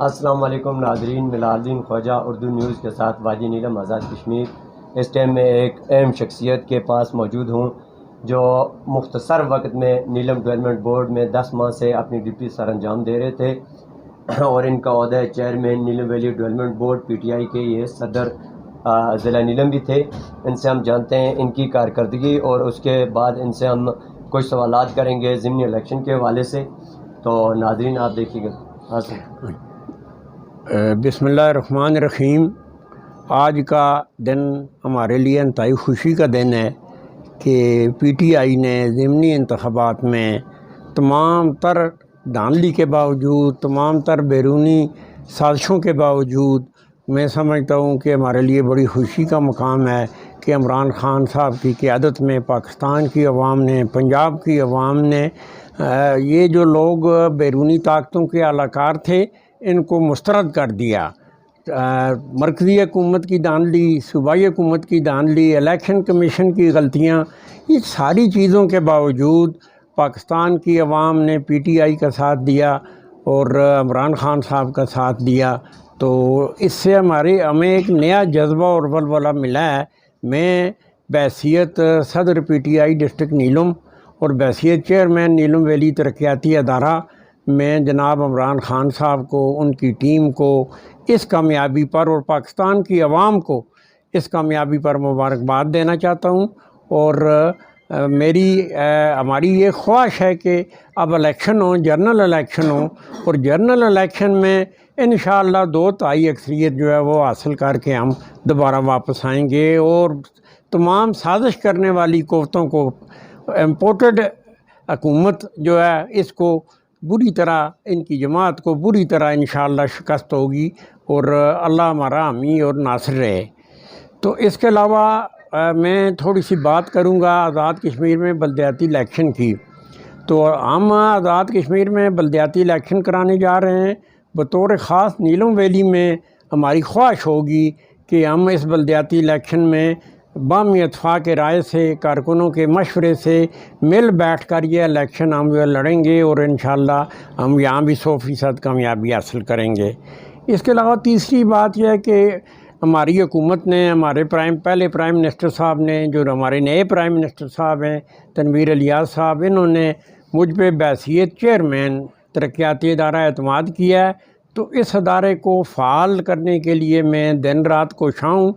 السلام علیکم ناظرین، ملالدین خواجہ اردو نیوز کے ساتھ واجی نیلم آزاد کشمیر۔ اس ٹائم میں ایک اہم شخصیت کے پاس موجود ہوں جو مختصر وقت میں نیلم ڈیولپمنٹ بورڈ میں 10 ماہ سے اپنی ڈیوٹی سر انجام دے رہے تھے، اور ان کا عہدہ چیئرمین نیلم ویلی ڈیولپمنٹ بورڈ PTI کے، یہ صدر ضلع نیلم بھی تھے۔ ان سے ہم جانتے ہیں ان کی کارکردگی، اور اس کے بعد ان سے ہم کچھ سوالات کریں گے ضمنی الیکشن کے حوالے سے۔ تو ناظرین آپ دیکھیے گا۔ بسم اللہ الرحمن الرحیم۔ آج کا دن ہمارے لیے انتہائی خوشی کا دن ہے کہ PTI نے ضمنی انتخابات میں تمام تر دھاندلی کے باوجود، تمام تر بیرونی سازشوں کے باوجود، میں سمجھتا ہوں کہ ہمارے لیے بڑی خوشی کا مقام ہے کہ عمران خان صاحب کی قیادت میں پاکستان کی عوام نے، پنجاب کی عوام نے، یہ جو لوگ بیرونی طاقتوں کے اہلکار تھے ان کو مسترد کر دیا۔ مرکزی حکومت کی دھاندلی، صوبائی حکومت کی دھاندلی، الیکشن کمیشن کی غلطیاں، یہ ساری چیزوں کے باوجود پاکستان کی عوام نے PTI کا ساتھ دیا اور عمران خان صاحب کا ساتھ دیا۔ تو اس سے ہمیں ایک نیا جذبہ اور ولولہ ملا ہے۔ میں بحیثیت صدر PTI ڈسٹرکٹ نیلم اور بحیثیت چیئرمین نیلم ویلی ترقیاتی ادارہ، میں جناب عمران خان صاحب کو، ان کی ٹیم کو اس کامیابی پر، اور پاکستان کی عوام کو اس کامیابی پر مبارکباد دینا چاہتا ہوں۔ اور ہماری یہ خواہش ہے کہ اب الیکشن ہوں، جنرل الیکشن ہوں، اور جنرل الیکشن میں انشاءاللہ 2/3 اکثریت جو ہے وہ حاصل کر کے ہم دوبارہ واپس آئیں گے، اور تمام سازش کرنے والی قوتوں کو، امپورٹڈ حکومت جو ہے اس کو بری طرح، ان کی جماعت کو بری طرح انشاءاللہ شکست ہوگی، اور اللہ ہمارا حامی اور ناصر رہے۔ تو اس کے علاوہ میں تھوڑی سی بات کروں گا آزاد کشمیر میں بلدیاتی الیکشن کی۔ تو ہم آزاد کشمیر میں بلدیاتی الیکشن کرانے جا رہے ہیں۔ بطور خاص نیلم ویلی میں ہماری خواہش ہوگی کہ ہم اس بلدیاتی الیکشن میں باہمی اتفاق رائے سے، کارکنوں کے مشورے سے مل بیٹھ کر یہ الیکشن ہم لڑیں گے، اور انشاءاللہ ہم یہاں بھی 100% کامیابی حاصل کریں گے۔ اس کے علاوہ تیسری بات یہ ہے کہ ہماری حکومت نے، ہمارے پہلے پرائم منسٹر صاحب نے، جو ہمارے نئے پرائم منسٹر صاحب ہیں تنویر الیاس صاحب، انہوں نے مجھ پہ بحیثیت چیئرمین ترقیاتی ادارہ اعتماد کیا ہے۔ تو اس ادارے کو فعال کرنے کے لیے میں دن رات کوشاں ہوں۔